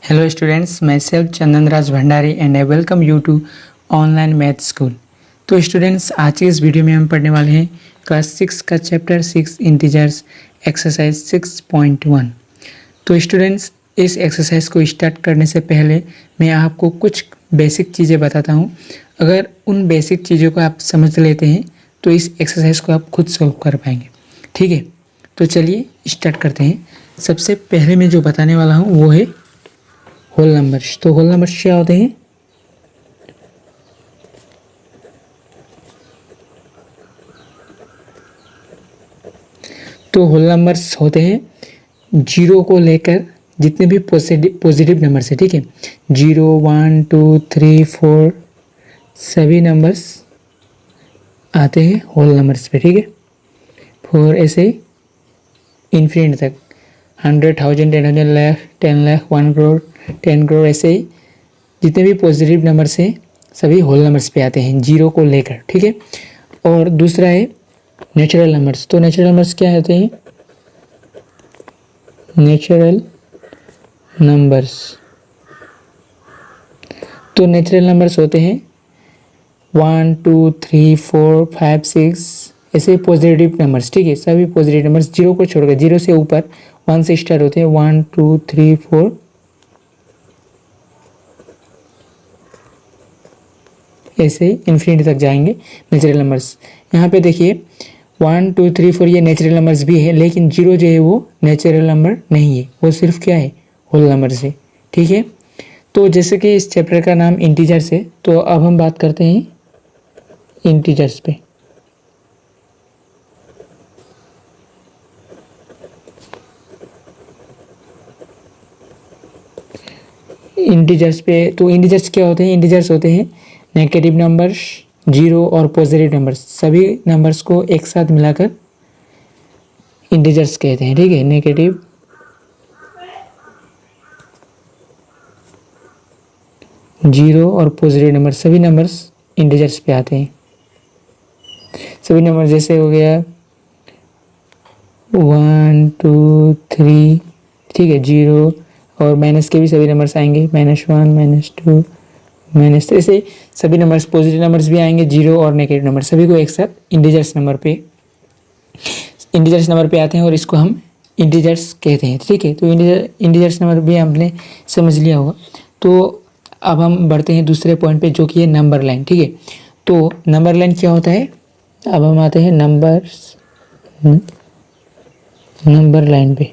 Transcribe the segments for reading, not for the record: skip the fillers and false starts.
Hello students, myself Chandan Raj Bhandari and I welcome you to online math school. तो students, आज की इस video में हम पढ़ने वाले हैं क्लास 6 का चैप्टर 6 इंटीजर्स एक्सरसाइज 6.1। तो स्टूडेंट्स, इस एक्सरसाइज को स्टार्ट करने से पहले मैं आपको कुछ बेसिक चीज़ें बताता हूँ। अगर उन बेसिक चीज़ों को आप समझ लेते हैं तो इस एक्सरसाइज को आप खुद सॉल्व कर पाएंगे। ठीक है, तो चलिए स्टार्ट करते हैं। सबसे पहले मैं जो बताने वाला हूँ वो है होल नंबर्स। तो होल नंबर्स क्या होते हैं? तो होल नंबर्स होते हैं जीरो को लेकर जितने भी पॉजिटिव नंबर्स है। ठीक है, 0, 1, 2, 3, 4 सभी नंबर्स आते हैं होल नंबर्स पे। ठीक है, 4 ऐसे इन्फिनिट तक, 100,000, 10,000, लाख, 10 लाख, 1 करोड़, 10 करोड़, ऐसे ही जितने भी पॉजिटिव नंबर्स हैं सभी होल नंबर्स पे आते हैं जीरो को लेकर। ठीक है, और दूसरा है नेचुरल नंबर्स। तो नेचुरल नंबर्स क्या होते हैं? नेचुरल नंबर्स, तो नेचुरल नंबर्स होते हैं 1, 2, 3, 4, 5, 6 ऐसे पॉजिटिव नंबर्स। ठीक है, सभी पॉजिटिव नंबर्स जीरो को छोड़कर, जीरो से ऊपर 1 से स्टार्ट होते हैं, 1, 2, 3, 4 ऐसे इन्फिनिटी तक जाएंगे नेचुरल नंबर्स। यहाँ पे देखिए 1, 2, 3, 4 ये नेचुरल नंबर्स भी है, लेकिन जीरो जो है वो नेचुरल नंबर नहीं है, वो सिर्फ क्या है? होल नंबर से। ठीक है, तो जैसे कि इस चैप्टर का नाम इंटीजर्स है, तो अब हम बात करते हैं इंटीजर्स पे। इंटीजर्स पे, तो इंटीजर्स क्या होते हैं? इंटीजर्स होते हैं नेगेटिव नंबर्स, जीरो और पॉजिटिव नंबर्स, सभी नंबर्स को एक साथ मिलाकर इंटीजर्स कहते हैं। ठीक है, नेगेटिव, जीरो और पॉजिटिव नंबर, सभी नंबर्स इंटीजर्स पे आते हैं। सभी नंबर जैसे हो गया 1, 2, 3, ठीक है, जीरो और माइनस के भी सभी नंबर्स आएंगे, -1, -2, -3, ऐसे सभी नंबर्स, पॉजिटिव नंबर्स भी आएंगे, जीरो और नेगेटिव नंबर, सभी को एक साथ इंटीजर्स नंबर पे आते हैं और इसको हम इंटीजर्स कहते हैं। ठीक है, तो इंटीजर्स नंबर भी हमने समझ लिया होगा। तो अब हम बढ़ते हैं दूसरे पॉइंट पे, जो कि है नंबर लाइन। ठीक है, तो नंबर लाइन क्या होता है? अब हम आते हैं नंबर लाइन पे।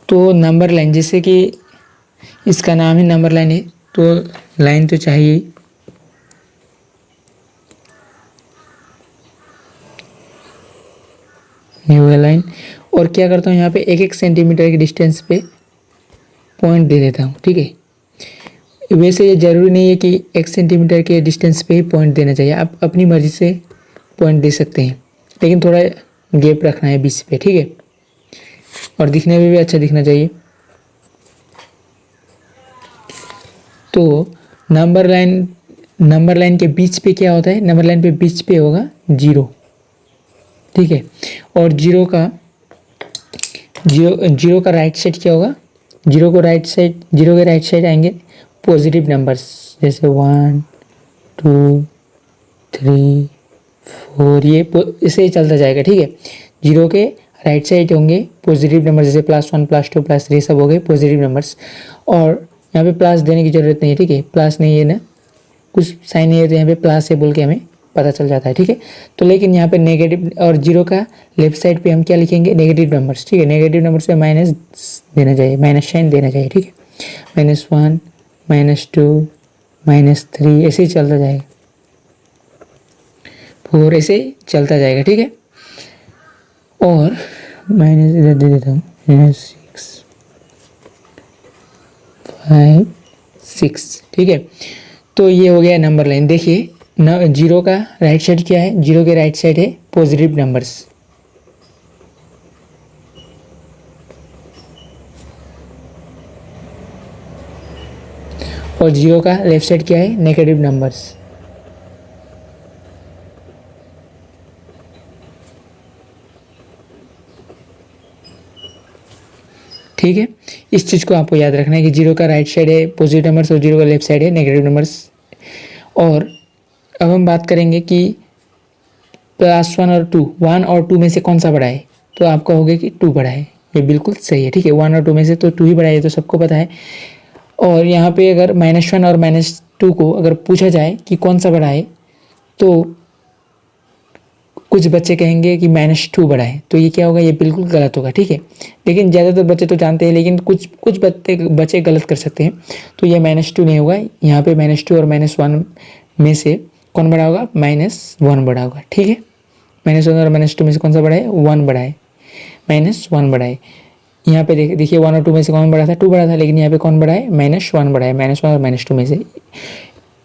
तो नंबर लाइन, जैसे कि इसका नाम ही नंबर लाइन है, तो लाइन तो चाहिए। ये लाइन, और क्या करता हूँ यहाँ पे 1-1 सेंटीमीटर के डिस्टेंस पे पॉइंट दे देता हूँ। ठीक है, वैसे ये ज़रूरी नहीं है कि 1 सेंटीमीटर के डिस्टेंस पे ही पॉइंट देना चाहिए, आप अपनी मर्ज़ी से पॉइंट दे सकते हैं, लेकिन थोड़ा गैप रखना है बीच पे। ठीक है, और दिखने में भी अच्छा दिखना चाहिए। तो नंबर लाइन के बीच पे क्या होता है? नंबर लाइन पे बीच पे होगा जीरो। ठीक है, और जीरो का राइट साइड क्या होगा? जीरो के राइट साइड आएंगे पॉजिटिव नंबर्स, जैसे 1, 2, 3, 4, ये इसे ही चलता जाएगा। ठीक है, जीरो के राइट साइड होंगे पॉजिटिव नंबर, जैसे +1, +2, +3 सब हो गए पॉजिटिव नंबर्स, और यहाँ पे प्लस देने की ज़रूरत नहीं है। ठीक है, प्लस नहीं है ना, कुछ साइन नहीं है तो यहाँ पे प्लस है बोल के हमें पता चल जाता है। ठीक है, तो लेकिन यहाँ पे नेगेटिव और जीरो का लेफ्ट साइड पे हम क्या लिखेंगे? Negative numbers. ठीक है, नेगेटिव नंबर्स पे माइनस देना चाहिए, माइनस साइन देना चाहिए। ठीक है, -1, -2, -3 ऐसे ही चलता जाएगा, 4 ऐसे ही चलता जाएगा। ठीक है, और माइनस इधर दे देता हूँ, -6, 5, 6। ठीक है, तो ये हो गया नंबर लाइन। देखिए जीरो का राइट साइड क्या है? जीरो के राइट साइड है पॉजिटिव नंबर्स, और जीरो का लेफ्ट साइड क्या है? Negative numbers. ठीक है, इस चीज़ को आपको याद रखना है कि 0 का राइट साइड है पॉजिटिव नंबर्स और 0 का लेफ्ट साइड है नेगेटिव नंबर्स। और अब हम बात करेंगे कि +1 और 2, 1 और 2 में से कौन सा बड़ा है, तो आप कहोगे कि 2 बड़ा है। ये बिल्कुल सही है, ठीक है, 1 और 2 में से तो 2 ही बड़ा है, तो सबको पता है। और यहाँ पे अगर -1 और -2 को अगर पूछा जाए कि कौन सा बड़ा है, तो कुछ बच्चे कहेंगे कि -2 बड़ा है, तो ये क्या होगा, ये बिल्कुल गलत होगा, ठीक है। लेकिन ज़्यादातर बच्चे तो जानते हैं, लेकिन कुछ बच्चे गलत कर सकते हैं, तो ये -2 नहीं होगा। यहाँ पे -2 और -1 में से कौन बड़ा होगा, -1 बड़ा होगा, ठीक है। -1 और -2 में से कौन सा बड़ा है, 1 बड़ा है, -1 बड़ा है। यहाँ पे देखिए 1 और 2 में से कौन बड़ा था, 2 बड़ा था, लेकिन यहाँ पे कौन बड़ा है, -1 बड़ा है, -1 और -2 में से।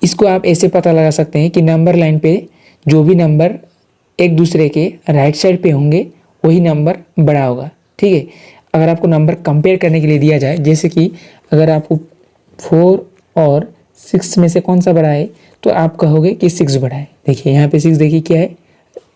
इसको आप ऐसे पता लगा सकते हैं कि नंबर लाइन पे जो भी नंबर एक दूसरे के राइट साइड पे होंगे वही नंबर बड़ा होगा, ठीक है। अगर आपको नंबर कंपेयर करने के लिए दिया जाए, जैसे कि अगर आपको 4 और 6 में से कौन सा बड़ा है, तो आप कहोगे कि 6 बड़ा है। देखिए यहाँ पे 6 देखिए क्या है,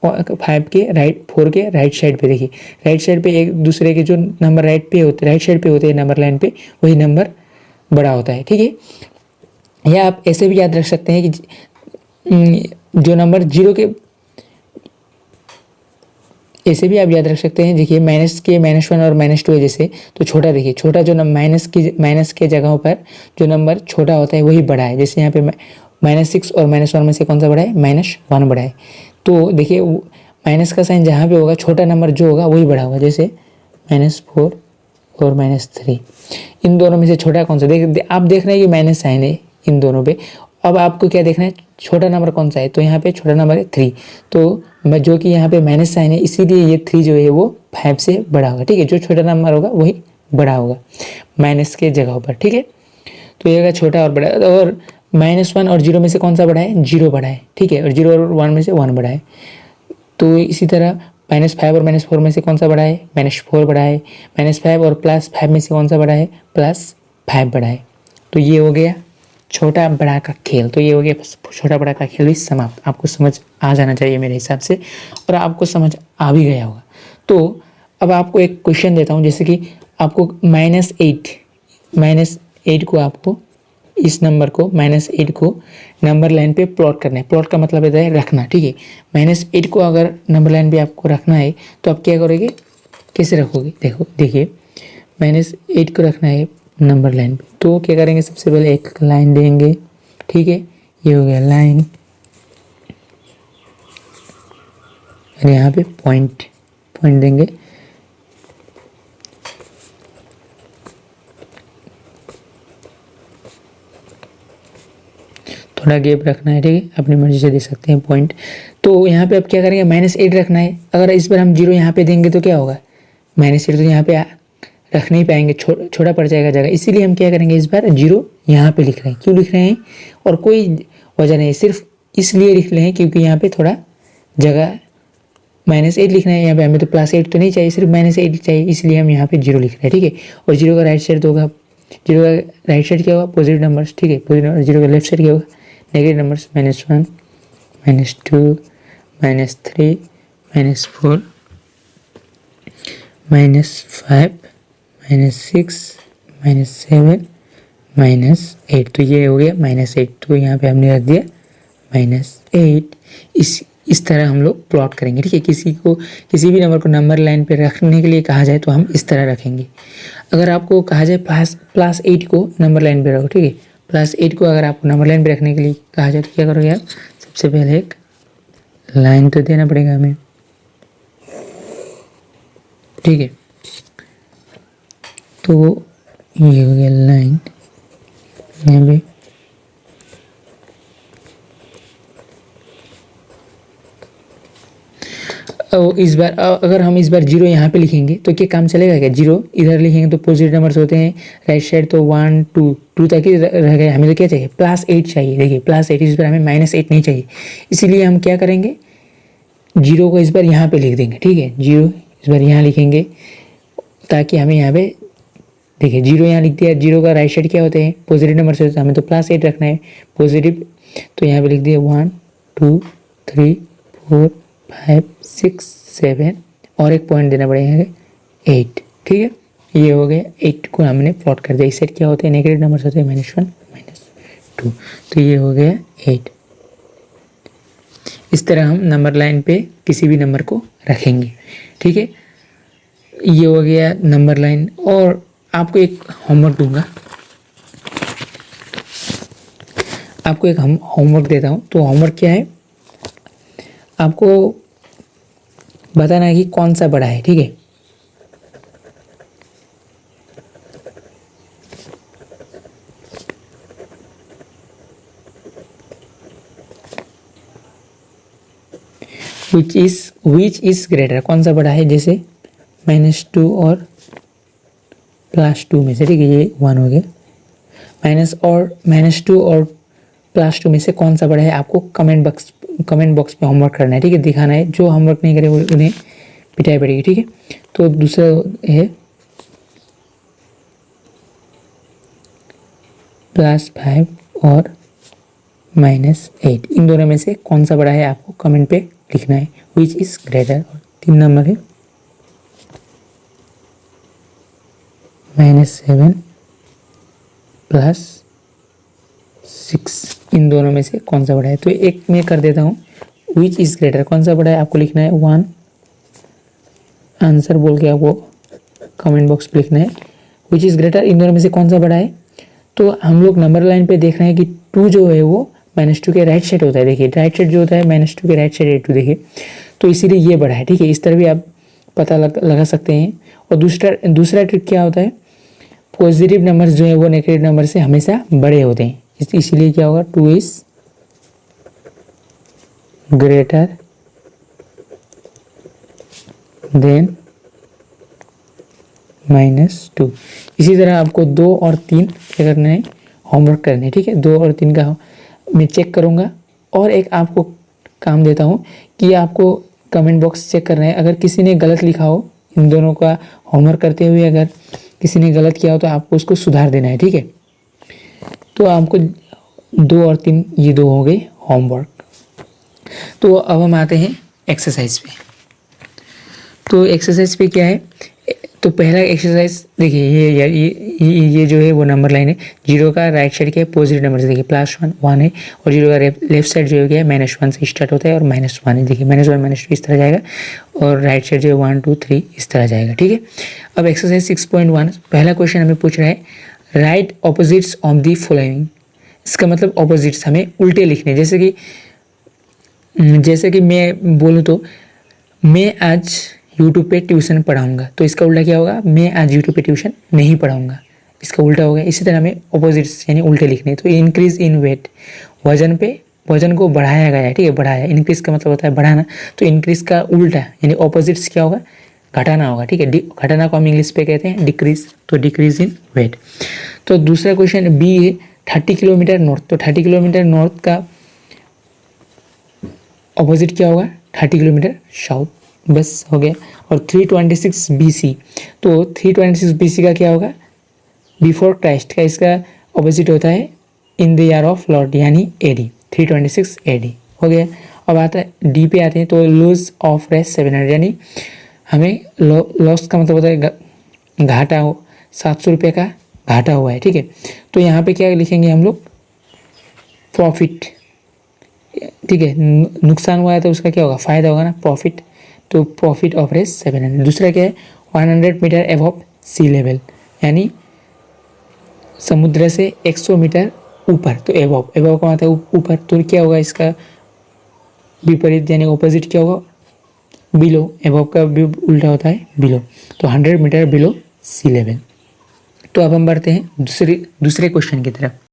5 के राइट, 4 के राइट साइड पे, देखिए राइट साइड पे एक दूसरे के जो नंबर राइट साइड पे होते हैं नंबर लाइन पे, वही नंबर बड़ा होता है, ठीक है। या आप ऐसे भी याद रख सकते हैं कि जो नंबर 0 के, ऐसे भी आप याद रख सकते हैं, देखिए -1 और -2 है जैसे, तो छोटा देखिए, छोटा जो माइनस के जगहों पर जो नंबर छोटा होता है वही बड़ा है। जैसे यहाँ पे -6 और -1 में से कौन सा बड़ा है, -1 बड़ा है। तो देखिए माइनस का साइन जहाँ पे होगा, छोटा नंबर जो होगा वही बड़ा होगा। जैसे -4 और -3, इन दोनों में से छोटा कौन सा, आप देख रहे हैं कि माइनस साइन है इन दोनों पे। अब आपको क्या देखना है, छोटा नंबर कौन सा है, तो यहाँ पे छोटा नंबर है 3, तो जो कि यहाँ पे माइनस साइन है, इसीलिए ये 3 जो है वो 5 से बड़ा होगा, ठीक है। जो छोटा नंबर होगा वही बड़ा होगा माइनस के जगह पर, ठीक है। तो ये होगा छोटा और बड़ा। और -1 और 0 में से कौन सा बड़ा है, 0 बड़ा है, ठीक है। और 0 और 1 में से 1 बड़ा है। तो इसी तरह -5 और -4 में से कौन सा बड़ा है, -4 बड़ा है। -5 और +5 में से कौन सा बड़ा है, +5 बड़ा है। तो ये हो गया छोटा बड़ा का खेल। तो ये हो गया छोटा बड़ा का खेल भी समाप्त। आपको समझ आ जाना चाहिए मेरे हिसाब से, और आपको समझ आ भी गया होगा। तो अब आपको एक क्वेश्चन देता हूँ, जैसे कि आपको -8 को, आपको इस नंबर को -8 को नंबर लाइन पे प्लॉट करना है। प्लॉट का मतलब होता है रखना, ठीक है। -8 को अगर नंबर लाइन पे आपको रखना है, तो आप क्या करोगे, कैसे रखोगे, देखिए -8 को रखना है नंबर लाइन पे, तो क्या करेंगे, सबसे पहले एक लाइन देंगे, ठीक है। ये हो गया लाइन, और यहाँ पे पॉइंट देंगे। थोड़ा गैप रखना है, ठीक है, अपनी मर्जी से दे सकते हैं पॉइंट। तो यहाँ पे अब क्या करेंगे, -8 रखना है। अगर इस पर हम 0 यहाँ पे देंगे तो क्या होगा, -8 तो यहाँ पे रख नहीं पाएंगे, छोटा पड़ जाएगा जगह। इसीलिए हम क्या करेंगे, इस बार 0 यहाँ पे लिख रहे हैं। क्यों लिख रहे हैं, और कोई वजह नहीं, सिर्फ इसलिए लिख रहे हैं क्योंकि यहाँ पे थोड़ा जगह -8 लिखना है। यहाँ पे हमें तो +8 तो नहीं चाहिए, सिर्फ -8 चाहिए, इसलिए हम यहाँ पे 0 लिख रहे हैं, ठीक है। और 0 का राइट साइड होगा, 0 का राइट साइड क्या होगा, पॉजिटिव नंबर्स, ठीक है। Positive number. 0 का लेफ्ट साइड क्या होगा, नेगेटिव नंबर्स, -1 -2 -3 -4 -5 -6 -7 -8। तो ये हो गया -8, तो यहाँ पे हमने रख दिया -8। इस तरह हम लोग प्लॉट करेंगे, ठीक है। किसी भी नंबर को नंबर लाइन पे रखने के लिए कहा जाए तो हम इस तरह रखेंगे। अगर आपको कहा जाए +8 को नंबर लाइन पे रखो, ठीक है। +8 को अगर आपको नंबर लाइन पे रखने के लिए कहा जाए तो क्या करोगे आप, सबसे पहले एक लाइन तो देना पड़ेगा हमें, ठीक है। तो ये हो गया लाइन, यहाँ पे इस बार अगर हम इस बार 0 यहाँ पे लिखेंगे तो क्या काम चलेगा क्या, 0 इधर लिखेंगे तो पॉजिटिव नंबर्स होते हैं राइट साइड, तो 1 2 तक ही रह गए। हमें तो क्या चाहिए, +8 चाहिए। देखिए +8, इस बार हमें -8 नहीं चाहिए, इसीलिए हम क्या करेंगे, 0 को इस बार यहाँ पे लिख देंगे, ठीक है। 0 इस बार यहाँ लिखेंगे, ताकि हमें यहाँ पे, देखिए 0 यहाँ लिख दिया। 0 का राइट साइड क्या होते हैं, पॉजिटिव नंबर से, हमें तो +8 रखना है पॉजिटिव, तो यहाँ पे लिख दिया 1 2 3 4 5 6 7, और एक पॉइंट देना पड़ेगा 8, ठीक है। ये हो गया 8 को हमने प्लॉट कर दिया। इस साइड क्या होता है, नेगेटिव नंबर होते हैं -1 -2, तो ये हो गया 8। इस तरह हम नंबर लाइन पे किसी भी नंबर को रखेंगे, ठीक है। ये हो गया नंबर लाइन। और आपको एक होमवर्क दूंगा, आपको एक हम होमवर्क देता हूँ। तो होमवर्क क्या है, आपको बताना है कि कौन सा बड़ा है, ठीक है। विच इज ग्रेटर, कौन सा बड़ा है, जैसे -2 और +2 में से, ठीक है, ये 1 हो गया। -2 और +2 में से कौन सा बड़ा है, आपको कमेंट बॉक्स पे होमवर्क करना है, ठीक है, दिखाना है। जो होमवर्क नहीं करे उन्हें पिटाई पड़ेगी, ठीक है। तो दूसरा है +5 और -8, इन दोनों में से कौन सा बड़ा है, आपको कमेंट पे लिखना है, विच इज ग्रेटर। 3 नंबर है -7 +6, इन दोनों में से कौन सा बड़ा है। तो एक मैं कर देता हूँ, विच इज ग्रेटर, कौन सा बड़ा है, आपको लिखना है 1, आंसर बोल के आपको कमेंट बॉक्स पे लिखना है विच इज ग्रेटर, इन दोनों में से कौन सा बड़ा है। तो हम लोग नंबर लाइन पे देख रहे हैं कि 2 जो है वो -2 के राइट साइड होता है, देखिए राइट साइड जो होता है -2 के राइट साइड 2, देखिए, तो इसीलिए ये बड़ा है, ठीक है। इस तरह भी आप पता लगा सकते हैं। और दूसरा ट्रिक क्या होता है, पॉजिटिव नंबर्स जो है वो नेगेटिव नंबर से हमेशा बड़े होते हैं, इसीलिए क्या होगा, 2 इज ग्रेटर देन -2। इसी तरह आपको 2 और 3 क्या करना है, होमवर्क करना है, ठीक है। 2 और 3 का मैं चेक करूँगा। और एक आपको काम देता हूँ कि आपको कमेंट बॉक्स चेक करना है, अगर किसी ने गलत लिखा हो, इन दोनों का होमवर्क करते हुए अगर किसी ने गलत किया हो तो आपको उसको सुधार देना है, ठीक है। तो आपको 2 और 3 ये 2 हो गए होमवर्क। तो अब हम आते हैं एक्सरसाइज पे। तो एक्सरसाइज पे क्या है, तो पहला एक्सरसाइज देखिए, ये जो है वो नंबर लाइन है। 0 का राइट साइड क्या है, पॉजिटिव नंबर से, देखिए +1 1 है, और 0 का लेफ्ट साइड जो है क्या है, -1 से स्टार्ट होता है और -1 है, देखिए -1 -2 इस तरह जाएगा, और राइट साइड जो है 1 2 3 इस तरह जाएगा, ठीक है। अब एक्सरसाइज 6.1 पहला क्वेश्चन हमें पूछ रहा है, right opposites of the following. इसका मतलब ऑपोजिट्स हमें उल्टे लिखने, जैसे कि मैं बोलूँ तो मैं आज यूट्यूब पे ट्यूशन पढ़ाऊंगा, तो इसका उल्टा क्या होगा, मैं आज यूट्यूब पे ट्यूशन नहीं पढ़ाऊंगा, इसका उल्टा होगा। इसी तरह हमें ऑपोजिट्स यानी उल्टे लिखने। तो इंक्रीज इन वेट, वजन को बढ़ाया गया है, ठीक है, बढ़ाया। इंक्रीज का मतलब होता है बढ़ाना, तो इंक्रीज का उल्टा यानी ऑपोजिट्स क्या होगा, घटाना होगा, ठीक है। घटाना को हम इंग्लिश पे कहते हैं डिक्रीज, तो डिक्रीज इन वेट। तो दूसरा क्वेश्चन बी है 30 किलोमीटर नॉर्थ, तो 30 किलोमीटर नॉर्थ का ऑपोजिट क्या होगा, 30 किलोमीटर साउथ, बस हो गया। और 326 BC, तो 326 BC का क्या होगा, बिफोर क्राइस्ट का, इसका ऑपोजिट होता है in the year of Lord यानी AD, 326 AD हो गया। अब आता है डी पे आते हैं, तो लॉस ऑफ रेस 700, यानी हमें लॉस का मतलब होता है घाटा हो, 700 रुपये का घाटा हुआ है, ठीक है। तो यहाँ पे क्या लिखेंगे हम लोग, प्रॉफिट, ठीक है, नुकसान हुआ है तो उसका क्या होगा, फ़ायदा होगा ना, प्रॉफिट, तो प्रॉफिट ऑफ रेस 700। दूसरा क्या है 100 मीटर एबव सी लेवल, यानी समुद्र से 100 मीटर ऊपर, तो एबव का मतलब ऊपर, तो क्या होगा, इसका विपरीत यानी ऑपोजिट क्या होगा, बिलो, एबव का भी उल्टा होता है बिलो, तो 100 मीटर बिलो सी लेवल। तो अब हम बढ़ते हैं दूसरे क्वेश्चन की तरफ।